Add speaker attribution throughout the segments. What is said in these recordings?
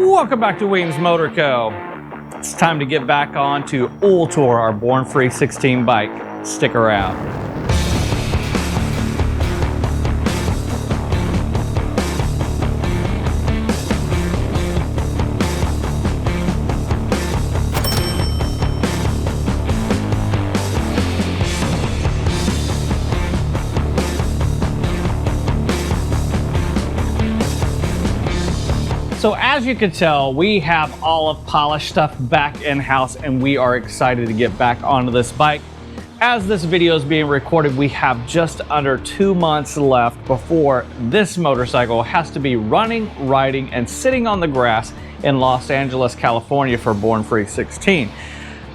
Speaker 1: Welcome back to Weems Motor Co. It's time to get back on to Oil Tour, our Born Free 16 bike. Stick around. So as you can tell, we have all of polished stuff back in-house and we are excited to get back onto this bike. As this video is being recorded, we have just under 2 months left before this motorcycle has to be running, riding, and sitting on the grass in Los Angeles, California for Born Free 16.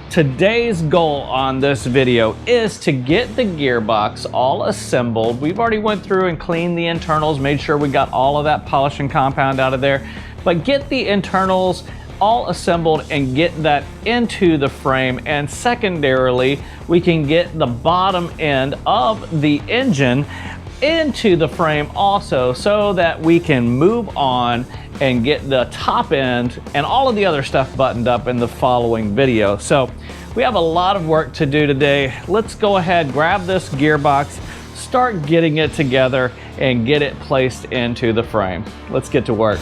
Speaker 1: Today's goal on this video is to get the gearbox all assembled. We've already went through and cleaned the internals, made sure we got all of that polish and compound out of there. But get the internals all assembled and get that into the frame, and secondarily we can get the bottom end of the engine into the frame also, so that we can move on and get the top end and all of the other stuff buttoned up in the following video. So we have a lot of work to do today. Let's go ahead, grab this gearbox, start getting it together and get it placed into the frame. Let's get to work.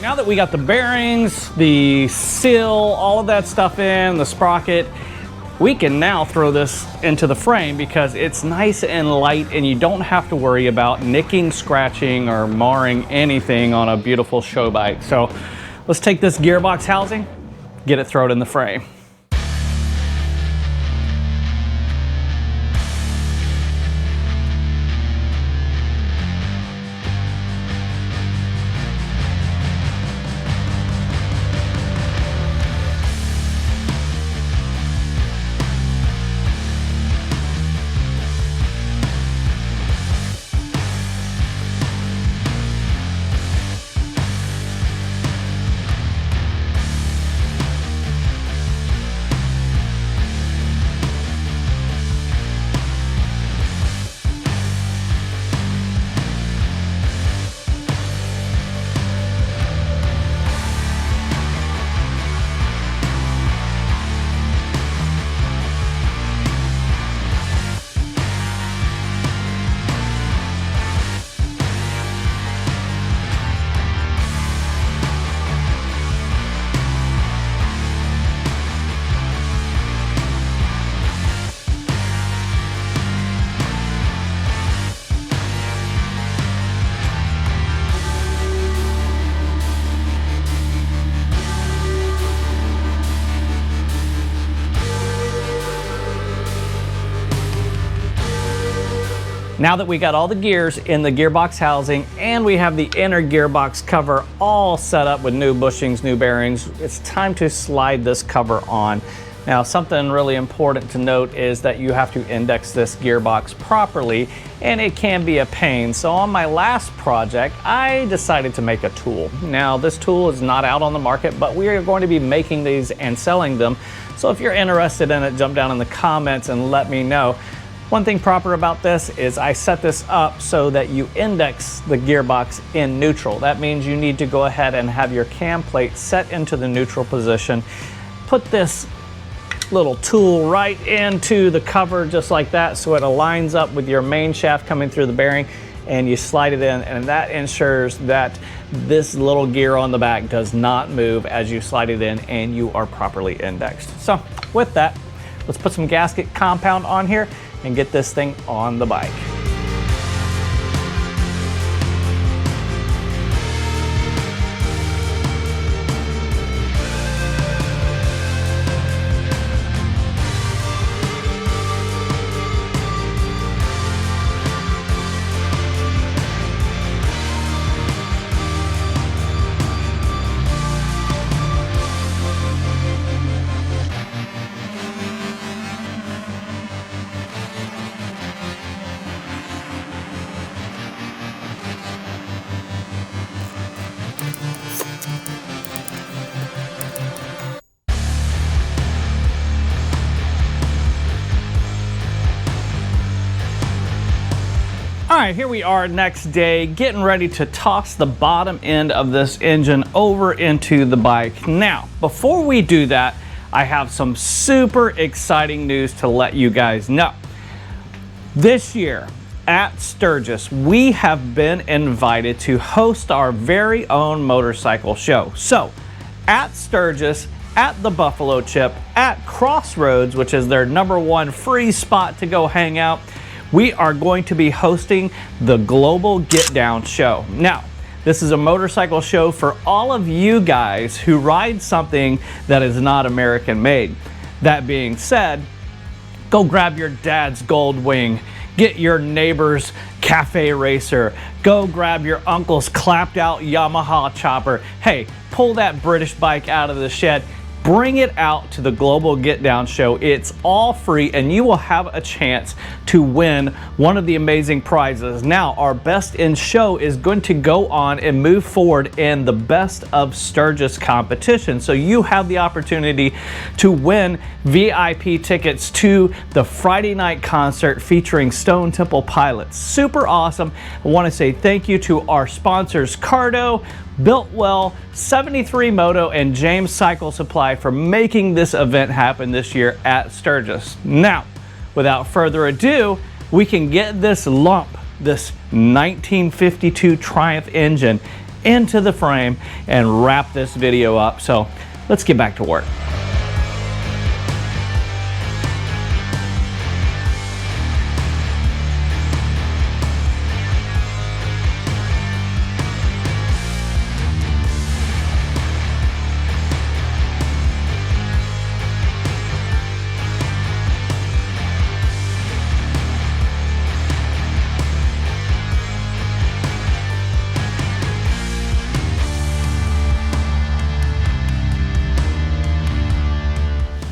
Speaker 1: Now that we got the bearings, the seal, all of that stuff in, the sprocket, we can now throw this into the frame because it's nice and light and you don't have to worry about nicking, scratching, or marring anything on a beautiful show bike. So let's take this gearbox housing, get it thrown in the frame. Now that we got all the gears in the gearbox housing and we have the inner gearbox cover all set up with new bushings, new bearings, it's time to slide this cover on. Now, something really important to note is that you have to index this gearbox properly, and it can be a pain. So on my last project, I decided to make a tool. Now, this tool is not out on the market, but we are going to be making these and selling them. So if you're interested in it, jump down in the comments and let me know. One thing proper about this is I set this up so that you index the gearbox in neutral. That means you need to go ahead and have your cam plate set into the neutral position. Put this little tool right into the cover just like that so it aligns up with your main shaft coming through the bearing. and you slide it in, and that ensures that this little gear on the back does not move as you slide it in and you are properly indexed. So with that, let's put some gasket compound on here and get this thing on the bike. All right, here we are next day, getting ready to toss the bottom end of this engine over into the bike. Now, before we do that, I have some super exciting news to let you guys know. This year at Sturgis, we have been invited to host our very own motorcycle show. So, at Sturgis, at the Buffalo Chip, at Crossroads, which is their #1 free spot to go hang out, we are going to be hosting the Global Get Down Show. Now, this is a motorcycle show for all of you guys who ride something that is not American made. That being said, go grab your dad's Gold Wing, get your neighbor's Cafe Racer, go grab your uncle's clapped out Yamaha chopper. Hey, pull that British bike out of the shed. Bring it out to the Global Get Down Show. It's all free and you will have a chance to win one of the amazing prizes. Now, our Best in Show is going to go on and move forward in the Best of Sturgis competition. So you have the opportunity to win VIP tickets to the Friday night concert featuring Stone Temple Pilots. Super awesome. I want to say thank you to our sponsors, Cardo, Builtwell, 73 Moto, and James Cycle Supply for making this event happen this year at Sturgis. Now, without further ado, we can get this lump, this 1952 Triumph engine, into the frame and wrap this video up. So let's get back to work.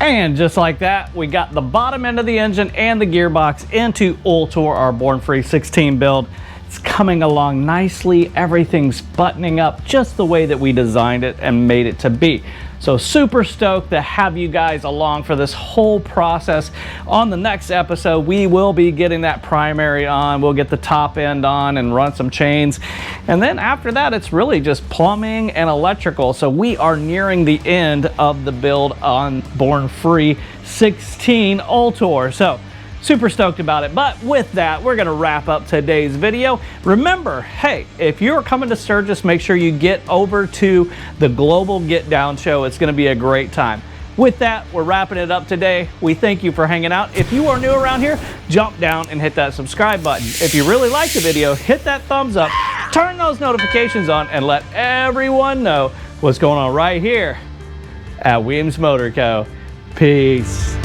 Speaker 1: And just like that, we got the bottom end of the engine and the gearbox into Ultor, our Born Free 16 build. It's coming along nicely. Everything's buttoning up just the way that we designed it and made it to be. So super stoked to have you guys along for this whole process. On the next episode, we will be getting that primary on. We'll get the top end on and run some chains. And then after that, it's really just plumbing and electrical. So we are nearing the end of the build on Born Free 16 Ultor. So super stoked about it. But with that, we're going to wrap up today's video. Remember, hey, if you're coming to Sturgis, make sure you get over to the Global Get Down Show. It's going to be a great time. With that, we're wrapping it up today. We thank you for hanging out. If you are new around here, jump down and hit that subscribe button. If you really like the video, hit that thumbs up, turn those notifications on, and let everyone know what's going on right here at Weems Motor Co. Peace.